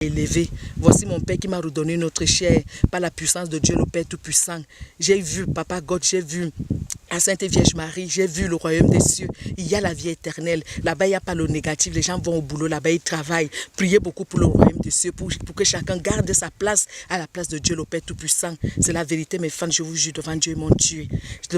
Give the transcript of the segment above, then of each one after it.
élevé. Voici mon Père qui m'a redonné notre chair par la puissance de Dieu le Père Tout-Puissant. J'ai vu Papa God, j'ai vu la Sainte Vierge Marie, j'ai vu le royaume des cieux. Il y a la vie éternelle. Là-bas, il n'y a pas le négatif. Les gens vont au boulot, là-bas, ils travaillent. Priez beaucoup pour le royaume des cieux, pour que chacun garde sa place à la place de Dieu le Père Tout-Puissant. C'est la vérité, mes fans, je vous jure devant Dieu mon Dieu.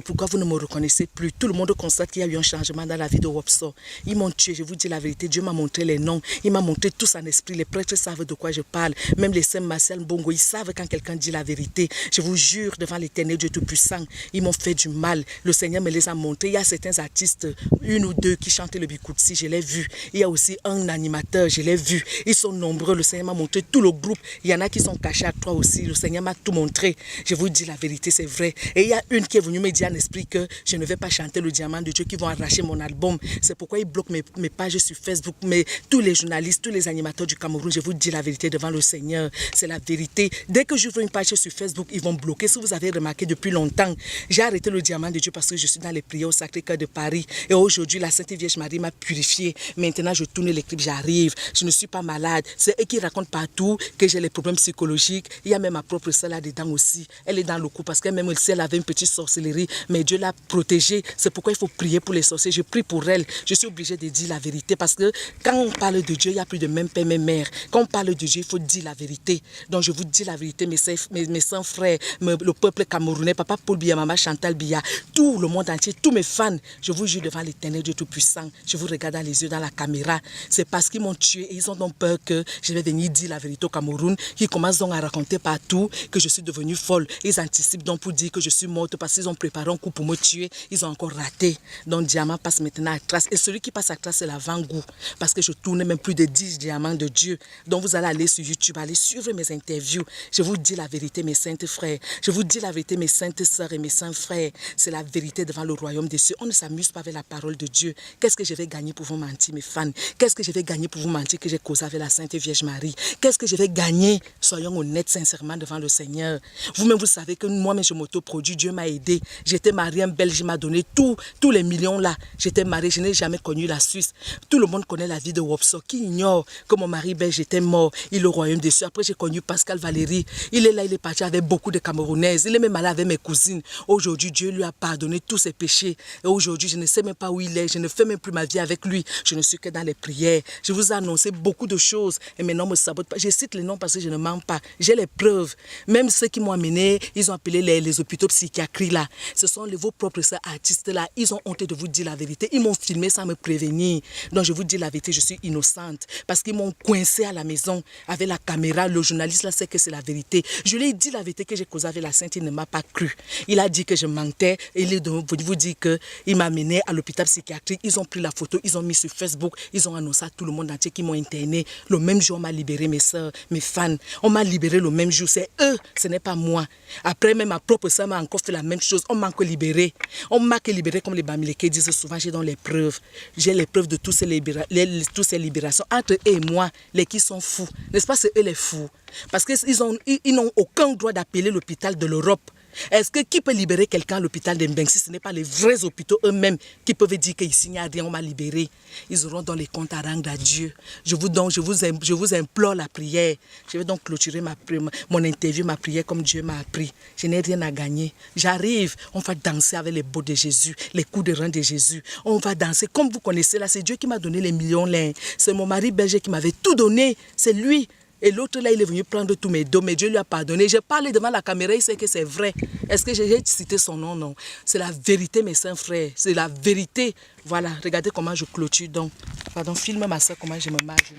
Pourquoi vous ne me reconnaissez plus? Tout le monde constate qu'il y a eu un changement dans la vie de Wopso. Ils m'ont tué, je vous dis la vérité. Dieu m'a montré les noms. Il m'a montré tout son esprit. Les prêtres savent de quoi je parle. Même les saints Marcel Bongo, ils savent quand quelqu'un dit la vérité. Je vous jure devant l'éternel Dieu Tout-Puissant, ils m'ont fait du mal. Le Seigneur me les a montrés. Il y a certains artistes, une ou deux, qui chantent le Bikoutsi, je l'ai vu. Il y a aussi un animateur, je l'ai vu. Ils sont nombreux. Le Seigneur m'a montré tout le groupe. Il y en a qui sont cachés à toi aussi. Le Seigneur m'a tout montré. Je vous dis la vérité, c'est vrai. Et il y a une qui est venue me dire en esprit que je ne vais pas chanter le diamant de Dieu, qui vont arracher mon album. C'est pourquoi ils bloquent mes pages sur Facebook. Mais tous les journalistes, tous les animateurs du Cameroun, je vous dis la vérité devant le Seigneur. C'est la vérité. Dès que j'ouvre une page sur Facebook, ils vont bloquer. Si vous avez remarqué depuis longtemps, j'ai arrêté le diamant de Dieu parce que je suis dans les prières au Sacré-Cœur de Paris. Et aujourd'hui, la Sainte Vierge Marie m'a purifié. Maintenant, je tourne les clips, j'arrive. Je ne suis pas malade. C'est eux qui racontent partout que j'ai les problèmes psychologiques. Il y a même ma propre sœur là-dedans aussi. Elle est dans le coup parce qu'elle même si elle avait une petite sorcellerie, mais Dieu l'a protégée. C'est pourquoi il faut prier pour les sorciers. Je prie pour elle. Je suis obligée de dire la vérité parce que quand on parle de Dieu, il n'y a plus de même père, même mère. Quand on parle de Dieu, il faut dire la vérité. Donc je vous dis la vérité, mes saints frères, le peuple camerounais, Papa Paul Biya, Maman Chantal Biya, tout le monde entier, tous mes fans, je vous jure devant l'éternel Dieu Tout-Puissant, je vous regarde dans les yeux, dans la caméra. C'est parce qu'ils m'ont tué et ils ont donc peur que je vais venir dire la vérité au Cameroun, qu'ils commencent donc à raconter partout que je suis devenue folle. Ils anticipent donc pour dire que je suis morte parce qu'ils ont préparé un coup pour me tuer. Ils ont encore raté. Donc Diamant passe maintenant à trace. Et celui qui passe à trace, c'est l'avant-goût. Parce que je tourne même plus de 10 diamants de Dieu. Donc vous allez aller sur YouTube, aller suivre mes interviews. Je vous dis la vérité, mes saintes frères. Je vous dis la vérité, mes saintes sœurs et mes saints frères. C'est la vérité devant le royaume des cieux. On ne s'amuse pas avec la parole de Dieu. Qu'est-ce que je vais gagner pour vous mentir, mes fans? Qu'est-ce que je vais gagner pour vous mentir que j'ai causé avec la Sainte Vierge Marie? Qu'est-ce que je vais gagner? Soyons honnêtes, sincèrement, devant le Seigneur. Vous-même, vous savez que moi-même, je m'autoproduis. Dieu m'a aidé. J'étais mariée, un Belge m'a donné tous les millions là. J'étais mariée, je n'ai jamais connu la Suisse. Tout le monde connaît la vie de Wopso. Qui ignore que mon mari belge était mort? Il est au royaume des cieux. Après, j'ai connu Pascal Valéry. Il est là, il est parti avec beaucoup de Camerounaises. Il est même allé avec mes cousines. Aujourd'hui, Dieu lui a pardonné tous ses péchés. Et aujourd'hui, je ne sais même pas où il est. Je ne fais même plus ma vie avec lui. Je ne suis que dans les prières. Je vous ai annoncé beaucoup de choses. Et maintenant, on ne me sabote pas. Je cite les noms parce que je ne mens pas. J'ai les preuves. Même ceux qui m'ont amené, ils ont appelé les hôpitaux psychiatriques là. Ce sont vos propres artistes là. Ils ont honte de vous dire la vérité. Ils m'ont filmé sans me prévenir. Donc, je vous dis la vérité, je suis innocente. Parce qu'ils m'ont coincé à la maison avec la caméra. Le journaliste là sait que c'est la vérité. Je lui ai dit la vérité que j'ai causé avec la Sainte. Il ne m'a pas cru. Il a dit que je mentais. Et il vous dit qu'il m'a amené à l'hôpital psychiatrique. Ils ont pris la photo, ils ont mis sur Facebook. Ils ont annoncé à tout le monde entier qu'ils m'ont interné. Le même jour, on m'a libéré, mes soeurs, mes fans. On m'a libéré le même jour. C'est eux, ce n'est pas moi. Après, même ma propre soeur m'a encore fait la même chose. On m'a encore libéré. On m'a que libéré comme les Bamileke disent souvent. J'ai donc les preuves. J'ai les preuves de toutes ces libérations. Entre eux et moi, les qui sont fous. N'est-ce pas, c'est eux les fous. Parce qu'ils n'ont aucun droit d'appeler l'hôpital de l'Europe. Est-ce que qui peut libérer quelqu'un à l'hôpital d'Mbeng si ce n'est pas les vrais hôpitaux eux-mêmes qui peuvent dire qu'ici il n'y a rien, on m'a libéré? Ils auront donc les comptes à rendre à Dieu. Je vous implore la prière. Je vais donc clôturer mon interview, ma prière comme Dieu m'a appris. Je n'ai rien à gagner. J'arrive, on va danser avec les beaux de Jésus, les coups de rein de Jésus. On va danser comme vous connaissez là. C'est Dieu qui m'a donné les millions là. C'est mon mari belge qui m'avait tout donné. C'est lui. Et l'autre là, il est venu prendre tous mes dos, mais Dieu lui a pardonné. Je parle devant la caméra, il sait que c'est vrai. Est-ce que j'ai cité son nom? Non. C'est la vérité, mes saints frères. C'est la vérité. Voilà, regardez comment je clôture donc. Pardon, filme ma soeur, comment je me marche.